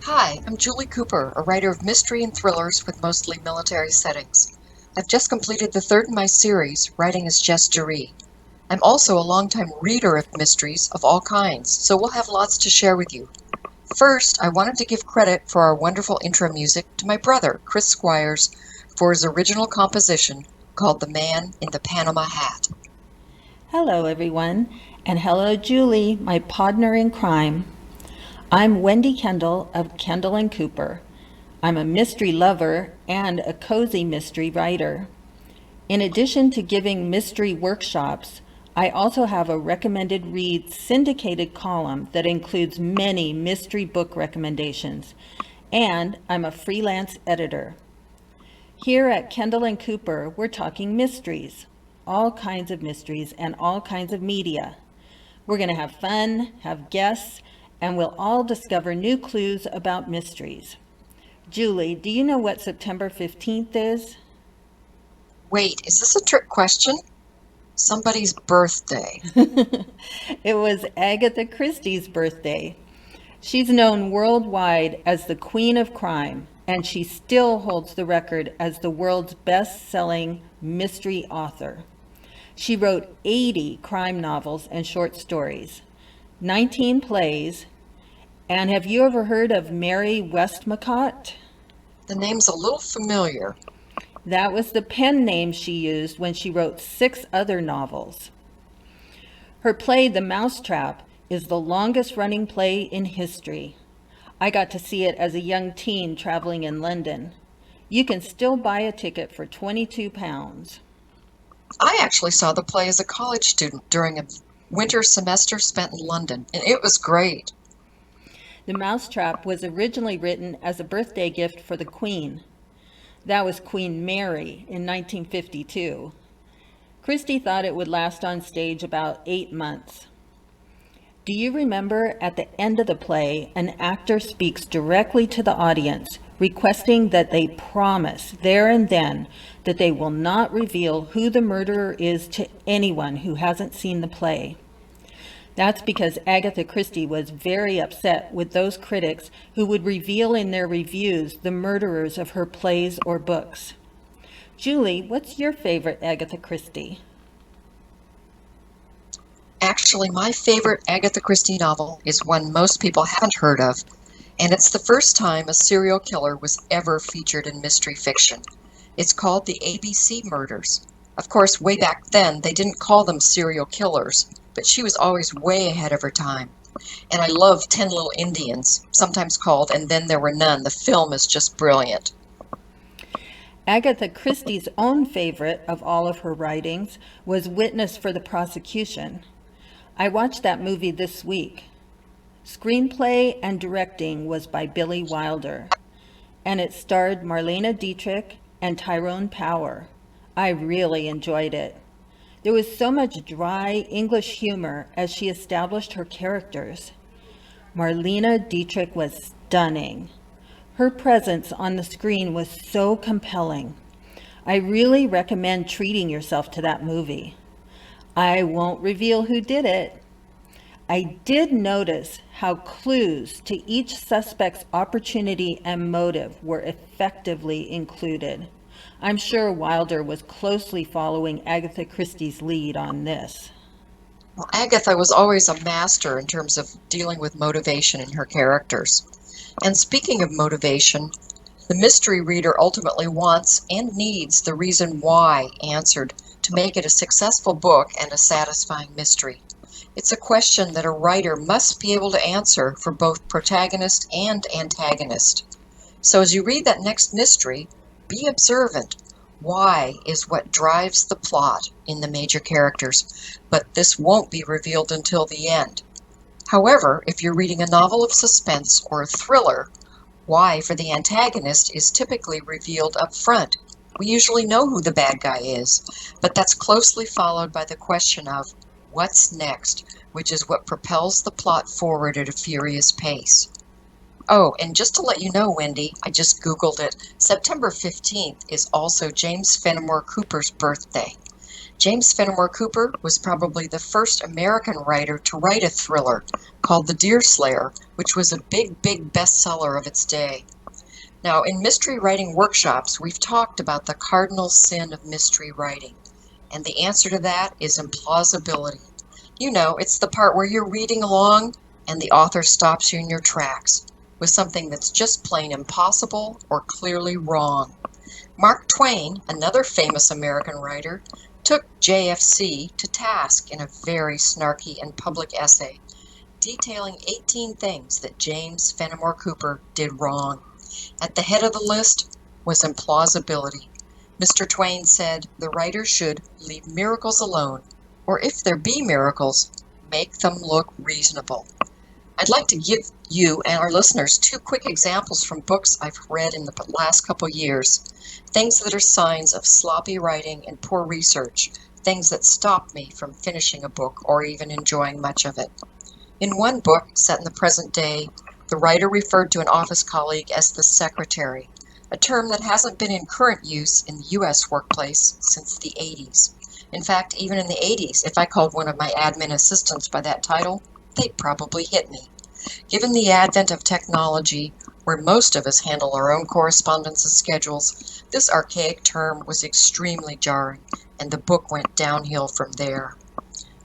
Hi, I'm Julie Cooper, a writer of mystery and thrillers with mostly military settings. I've just completed the third in my series, Writing as Gesturie. I'm also a longtime reader of mysteries of all kinds, so we'll have lots to share with you. First, I wanted to give credit for our wonderful intro music to my brother, Chris Squires, for his original composition called The Man in the Panama Hat. Hello, everyone, and hello, Julie, my partner in crime. I'm Wendy Kendall of Kendall and Cooper. I'm a mystery lover and a cozy mystery writer. In addition to giving mystery workshops, I also have a recommended read syndicated column that includes many mystery book recommendations, and I'm a freelance editor. Here at Kendall and Cooper, we're talking mysteries, all kinds of mysteries and all kinds of media. We're going to have fun, have guests, and we'll all discover new clues about mysteries. Julie, do you know what September 15th is? Wait, is this a trick question? Somebody's birthday. It was Agatha Christie's birthday. She's known worldwide as the Queen of Crime, and she still holds the record as the world's best-selling mystery author. She wrote 80 crime novels and short stories, 19 plays, and have you ever heard of Mary Westmacott? The name's a little familiar. That was the pen name she used when she wrote 6 other novels. Her play, The Mousetrap, is the longest running play in history. I got to see it as a young teen traveling in London. You can still buy a ticket for £22. I actually saw the play as a college student during a winter semester spent in London, and it was great. The Mousetrap was originally written as a birthday gift for the Queen. That was Queen Mary in 1952. Christie thought it would last on stage about 8 months. Do you remember at the end of the play, an actor speaks directly to the audience, requesting that they promise there and then that they will not reveal who the murderer is to anyone who hasn't seen the play? That's because Agatha Christie was very upset with those critics who would reveal in their reviews the murderers of her plays or books. Julie, what's your favorite Agatha Christie? Actually, my favorite Agatha Christie novel is one most people haven't heard of, and it's the first time a serial killer was ever featured in mystery fiction. It's called The ABC Murders. Of course, way back then, they didn't call them serial killers, but she was always way ahead of her time. And I love 10 Little Indians, sometimes called And Then There Were None. The film is just brilliant. Agatha Christie's own favorite of all of her writings was Witness for the Prosecution. I watched that movie this week. Screenplay and directing was by Billy Wilder, and it starred Marlene Dietrich and Tyrone Power. I really enjoyed it. There was so much dry English humor as she established her characters. Marlene Dietrich was stunning. Her presence on the screen was so compelling. I really recommend treating yourself to that movie. I won't reveal who did it. I did notice how clues to each suspect's opportunity and motive were effectively included. I'm sure Wilder was closely following Agatha Christie's lead on this. Well, Agatha was always a master in terms of dealing with motivation in her characters. And speaking of motivation, the mystery reader ultimately wants and needs the reason why answered to make it a successful book and a satisfying mystery. It's a question that a writer must be able to answer for both protagonist and antagonist. So as you read that next mystery, be observant. Why is what drives the plot in the major characters, but this won't be revealed until the end. However, if you're reading a novel of suspense or a thriller, why for the antagonist is typically revealed up front. We usually know who the bad guy is, but that's closely followed by the question of what's next, which is what propels the plot forward at a furious pace. Oh, and just to let you know, Wendy, I just Googled it. September 15th is also James Fenimore Cooper's birthday. James Fenimore Cooper was probably the first American writer to write a thriller called The Deerslayer, which was a big bestseller of its day. Now, in mystery writing workshops, we've talked about the cardinal sin of mystery writing, and the answer to that is implausibility. You know, it's the part where you're reading along and the author stops you in your tracks with something that's just plain impossible or clearly wrong. Mark Twain, another famous American writer, took JFC to task in a very snarky and public essay, detailing 18 things that James Fenimore Cooper did wrong. At the head of the list was implausibility. Mr. Twain said the writer should leave miracles alone, or if there be miracles, make them look reasonable. I'd like to give you and our listeners two quick examples from books I've read in the last couple years. Things that are signs of sloppy writing and poor research, things that stop me from finishing a book or even enjoying much of it. In one book, set in the present day, the writer referred to an office colleague as the secretary, a term that hasn't been in current use in the U.S. workplace since the 80s. In fact, even in the 80s, if I called one of my admin assistants by that title, they'd probably hit me. Given the advent of technology, where most of us handle our own correspondence and schedules, this archaic term was extremely jarring, and the book went downhill from there.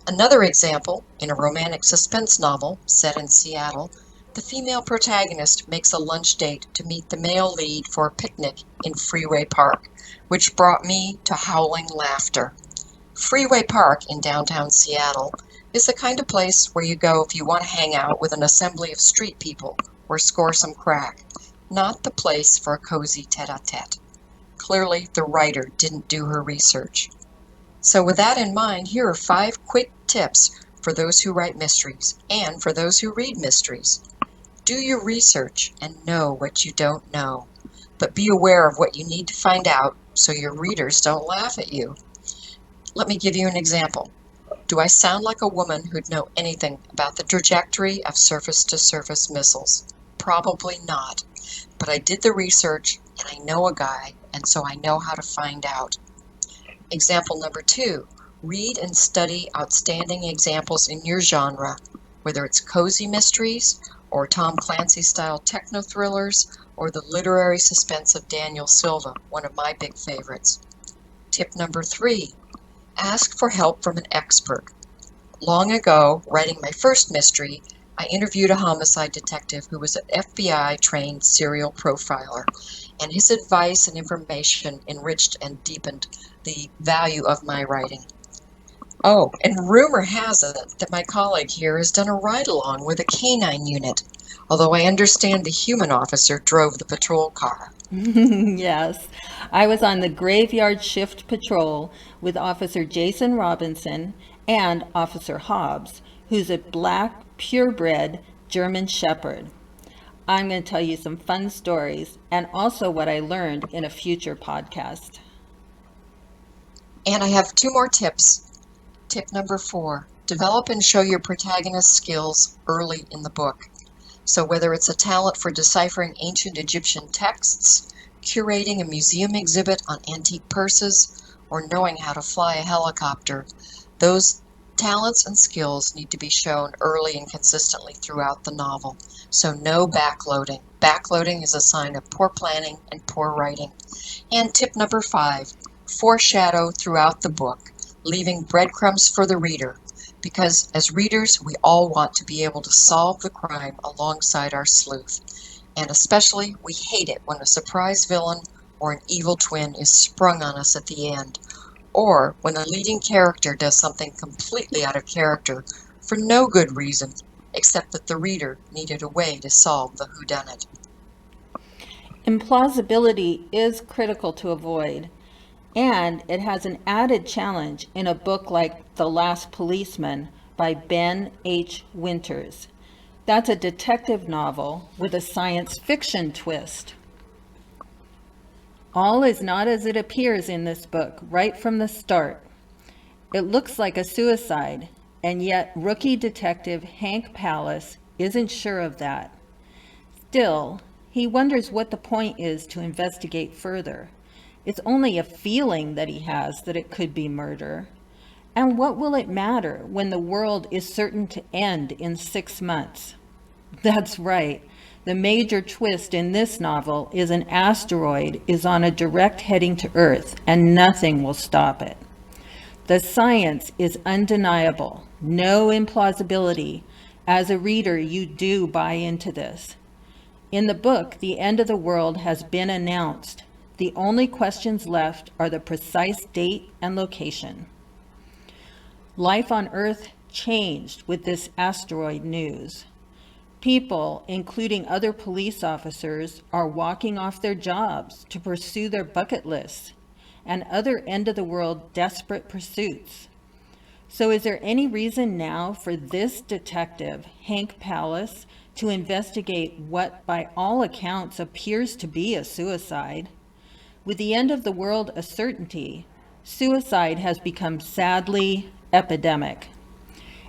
Another example, in a romantic suspense novel set in Seattle, the female protagonist makes a lunch date to meet the male lead for a picnic in Freeway Park, which brought me to howling laughter. Freeway Park in downtown Seattle is the kind of place where you go if you want to hang out with an assembly of street people or score some crack, not the place for a cozy tete-a-tete. Clearly, the writer didn't do her research. So with that in mind, here are 5 quick tips for those who write mysteries and for those who read mysteries. Do your research and know what you don't know, but be aware of what you need to find out so your readers don't laugh at you. Let me give you an example. Do I sound like a woman who'd know anything about the trajectory of surface-to-surface missiles? Probably not, but I did the research and I know a guy, and so I know how to find out. Example number 2, read and study outstanding examples in your genre, whether it's cozy mysteries or Tom Clancy-style techno-thrillers or the literary suspense of Daniel Silva, one of my big favorites. Tip number 3, ask for help from an expert. Long ago, writing my first mystery, I interviewed a homicide detective who was an FBI-trained serial profiler, and his advice and information enriched and deepened the value of my writing. Oh, and rumor has it that my colleague here has done a ride-along with a canine unit, although I understand the human officer drove the patrol car. Yes, I was on the graveyard shift patrol with Officer Jason Robinson and Officer Hobbs, who's a black, purebred German Shepherd. I'm going to tell you some fun stories and also what I learned in a future podcast. And I have 2 more tips. Tip number 4, develop and show your protagonist skills early in the book. So whether it's a talent for deciphering ancient Egyptian texts, curating a museum exhibit on antique purses, or knowing how to fly a helicopter, those talents and skills need to be shown early and consistently throughout the novel. So no backloading. Backloading is a sign of poor planning and poor writing. And tip number 5, foreshadow throughout the book, leaving breadcrumbs for the reader, because as readers, we all want to be able to solve the crime alongside our sleuth. And especially, we hate it when a surprise villain or an evil twin is sprung on us at the end, or when a leading character does something completely out of character for no good reason, except that the reader needed a way to solve the whodunit. Implausibility is critical to avoid, and it has an added challenge in a book like The Last Policeman by Ben H. Winters. That's a detective novel with a science fiction twist. All is not as it appears in this book right from the start. It looks like a suicide, and yet rookie detective Hank Pallas isn't sure of that. Still, he wonders what the point is to investigate further. It's only a feeling that he has that it could be murder. And what will it matter when the world is certain to end in 6 months? That's right. The major twist in this novel is an asteroid is on a direct heading to Earth, and nothing will stop it. The science is undeniable, no implausibility. As a reader, you do buy into this. In the book, the end of the world has been announced. The only questions left are the precise date and location. Life on Earth changed with this asteroid news. People, including other police officers, are walking off their jobs to pursue their bucket lists and other end-of-the-world desperate pursuits. So is there any reason now for this detective, Hank Pallas, to investigate what by all accounts appears to be a suicide? With the end of the world a certainty, suicide has become sadly epidemic.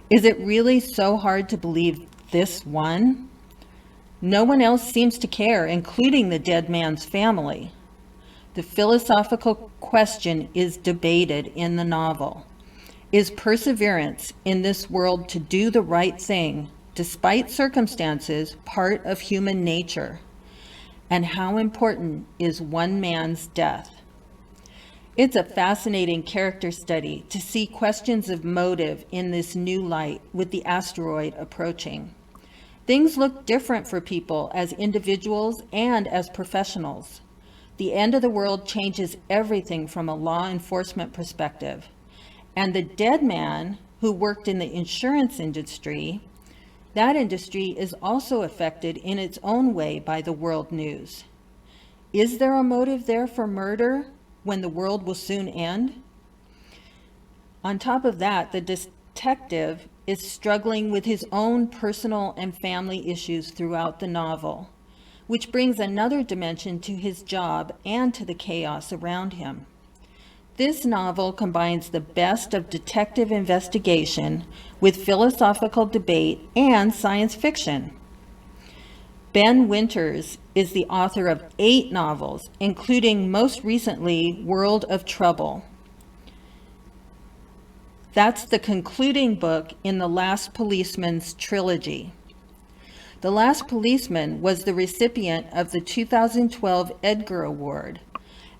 Is it really so hard to believe this one? No one else seems to care, including the dead man's family. The philosophical question is debated in the novel. Is perseverance in this world to do the right thing, despite circumstances, part of human nature? And how important is one man's death? It's a fascinating character study to see questions of motive in this new light with the asteroid approaching. Things look different for people as individuals and as professionals. The end of the world changes everything from a law enforcement perspective. And the dead man who worked in the insurance industry, that industry is also affected in its own way by the world news. Is there a motive there for murder when the world will soon end? On top of that, the detective is struggling with his own personal and family issues throughout the novel, which brings another dimension to his job and to the chaos around him. This novel combines the best of detective investigation with philosophical debate and science fiction. Ben Winters is the author of 8 novels, including most recently World of Trouble. That's the concluding book in The Last Policeman's trilogy. The Last Policeman was the recipient of the 2012 Edgar Award,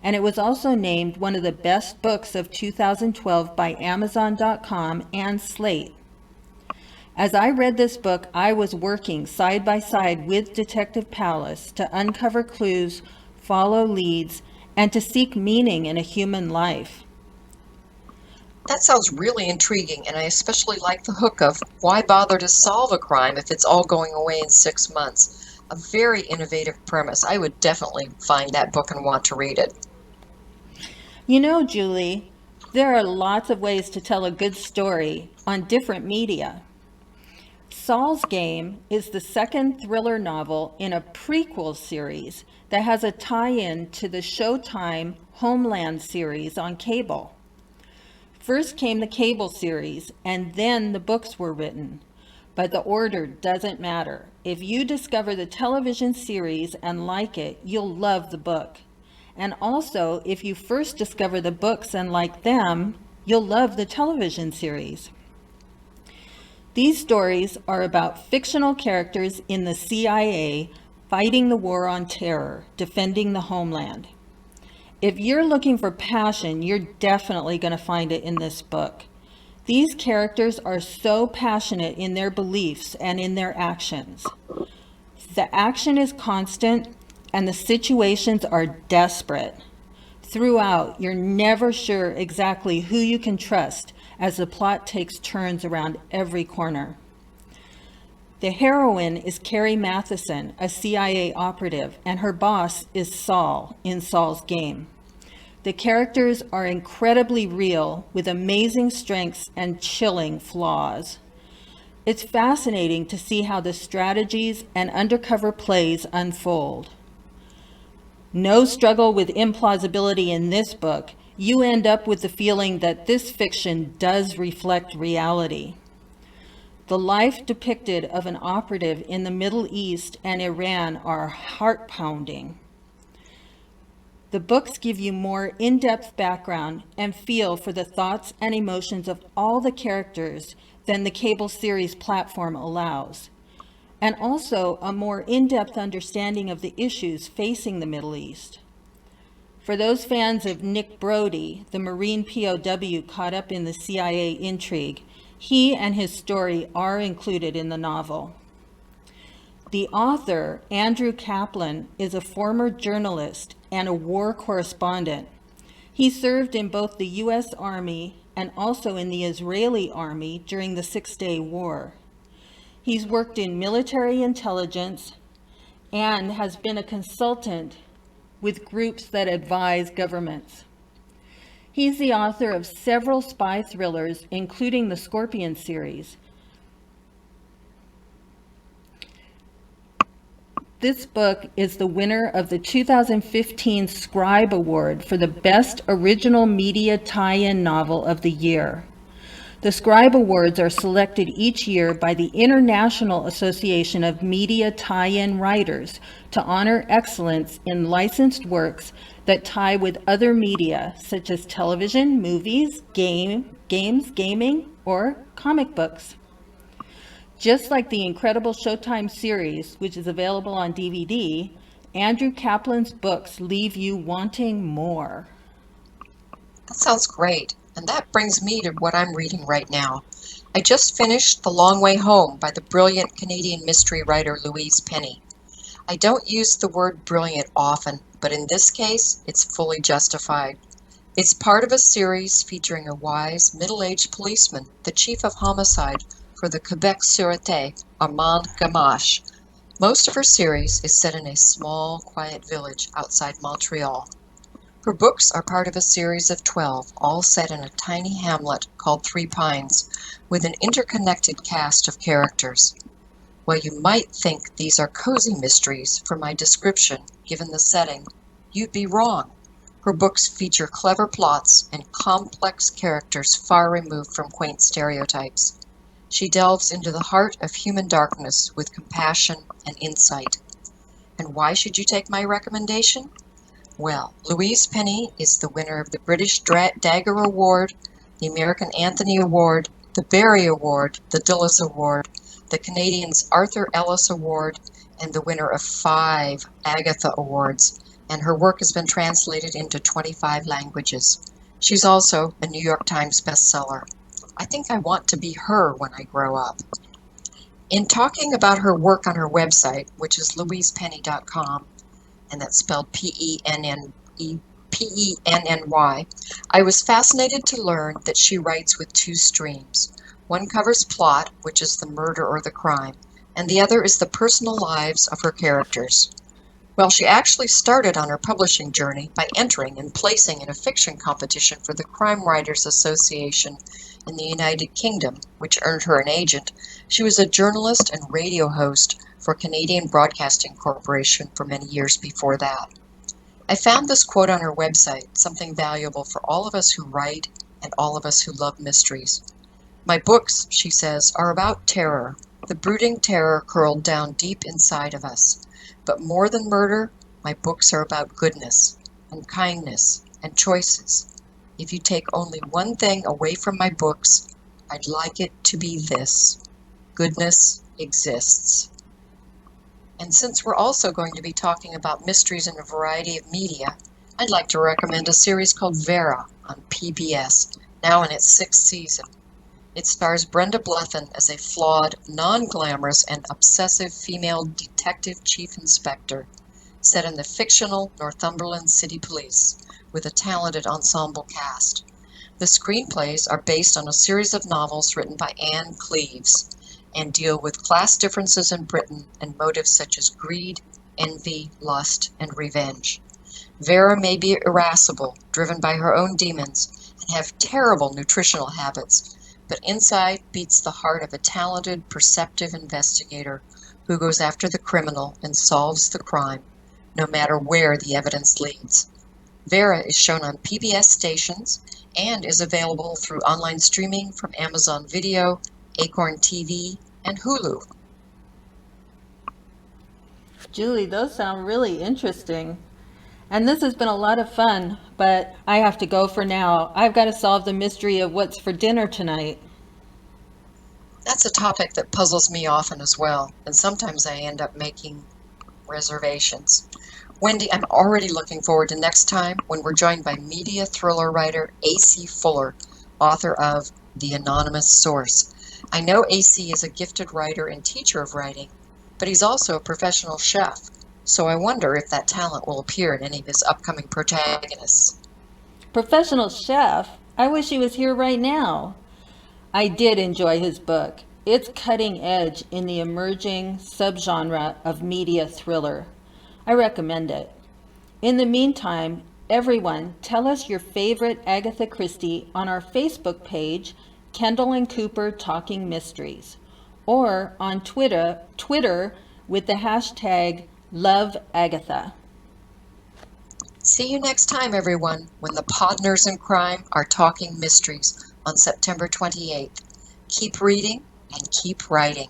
and it was also named one of the best books of 2012 by Amazon.com and Slate. As I read this book, I was working side by side with Detective Pallas to uncover clues, follow leads, and to seek meaning in a human life. That sounds really intriguing, and I especially like the hook of why bother to solve a crime if it's all going away in 6 months. A very innovative premise. I would definitely find that book and want to read it. You know, Julie, there are lots of ways to tell a good story on different media. Saul's Game is the second thriller novel in a prequel series that has a tie-in to the Showtime Homeland series on cable. First came the cable series, and then the books were written. But the order doesn't matter. If you discover the television series and like it, you'll love the book. And also, if you first discover the books and like them, you'll love the television series. These stories are about fictional characters in the CIA fighting the war on terror, defending the homeland. If you're looking for passion, you're definitely going to find it in this book. These characters are so passionate in their beliefs and in their actions. The action is constant and the situations are desperate. Throughout, you're never sure exactly who you can trust as the plot takes turns around every corner. The heroine is Carrie Matheson, a CIA operative, and her boss is Saul in Saul's Game. The characters are incredibly real, with amazing strengths and chilling flaws. It's fascinating to see how the strategies and undercover plays unfold. No struggle with implausibility in this book. You end up with the feeling that this fiction does reflect reality. The life depicted of an operative in the Middle East and Iran are heart-pounding. The books give you more in-depth background and feel for the thoughts and emotions of all the characters than the cable series platform allows, and also a more in-depth understanding of the issues facing the Middle East. For those fans of Nick Brody, the Marine POW caught up in the CIA intrigue, he and his story are included in the novel. The author, Andrew Kaplan, is a former journalist and a war correspondent. He served in both the U.S. Army and also in the Israeli Army during the Six-Day War. He's worked in military intelligence and has been a consultant with groups that advise governments. He's the author of several spy thrillers, including the Scorpion series. This book is the winner of the 2015 Scribe Award for the Best Original Media Tie-In Novel of the Year. The Scribe Awards are selected each year by the International Association of Media Tie-In Writers to honor excellence in licensed works that tie with other media, such as television, movies, games, gaming, or comic books. Just like the incredible Showtime series, which is available on DVD, Andrew Kaplan's books leave you wanting more. That sounds great, and that brings me to what I'm reading right now. I just finished The Long Way Home by the brilliant Canadian mystery writer Louise Penny. I don't use the word brilliant often, but in this case, it's fully justified. It's part of a series featuring a wise, middle-aged policeman, the chief of homicide for the Quebec Sûreté, Armand Gamache. Most of her series is set in a small, quiet village outside Montreal. Her books are part of a series of 12, all set in a tiny hamlet called Three Pines, with an interconnected cast of characters. While you might think these are cozy mysteries from my description, given the setting, you'd be wrong. Her books feature clever plots and complex characters far removed from quaint stereotypes. She delves into the heart of human darkness with compassion and insight. And why should you take my recommendation? Well, Louise Penny is the winner of the British Dagger Award, the American Anthony Award, the Barry Award, the Dulles Award, the Canadians Arthur Ellis Award, and the winner of 5 Agatha Awards, and her work has been translated into 25 languages. She's also a New York Times bestseller. I think I want to be her when I grow up. In talking about her work on her website, which is louisepenny.com, and that's spelled Penny, I was fascinated to learn that she writes with 2 streams. One covers plot, which is the murder or the crime, and the other is the personal lives of her characters. Well, she actually started on her publishing journey by entering and placing in a fiction competition for the Crime Writers Association in the United Kingdom, which earned her an agent. She was a journalist and radio host for Canadian Broadcasting Corporation for many years before that. I found this quote on her website, something valuable for all of us who write and all of us who love mysteries. My books, she says, are about terror, the brooding terror curled down deep inside of us. But more than murder, my books are about goodness and kindness and choices. If you take only one thing away from my books, I'd like it to be this: goodness exists. And since we're also going to be talking about mysteries in a variety of media, I'd like to recommend a series called Vera on PBS, now in its 6th season. It stars Brenda Blethyn as a flawed, non-glamorous, and obsessive female detective chief inspector, set in the fictional Northumberland City Police, with a talented ensemble cast. The screenplays are based on a series of novels written by Anne Cleeves, and deal with class differences in Britain and motives such as greed, envy, lust, and revenge. Vera may be irascible, driven by her own demons, and have terrible nutritional habits, but inside beats the heart of a talented, perceptive investigator who goes after the criminal and solves the crime, no matter where the evidence leads. Vera is shown on PBS stations and is available through online streaming from Amazon Video, Acorn TV, and Hulu. Julie, those sound really interesting. And this has been a lot of fun, but I have to go for now. I've got to solve the mystery of what's for dinner tonight. That's a topic that puzzles me often as well, and sometimes I end up making reservations. Wendy, I'm already looking forward to next time when we're joined by media thriller writer A.C. Fuller, author of The Anonymous Source. I know A.C. is a gifted writer and teacher of writing, but he's also a professional chef, so I wonder if that talent will appear in any of his upcoming protagonists. Professional chef? I wish he was here right now. I did enjoy his book. It's cutting edge in the emerging subgenre of media thriller. I recommend it. In the meantime, everyone, tell us your favorite Agatha Christie on our Facebook page, Kendall and Cooper Talking Mysteries, or on Twitter with the hashtag LoveAgatha. See you next time, everyone, when the Podners in Crime are talking mysteries on September 28th. Keep reading and keep writing.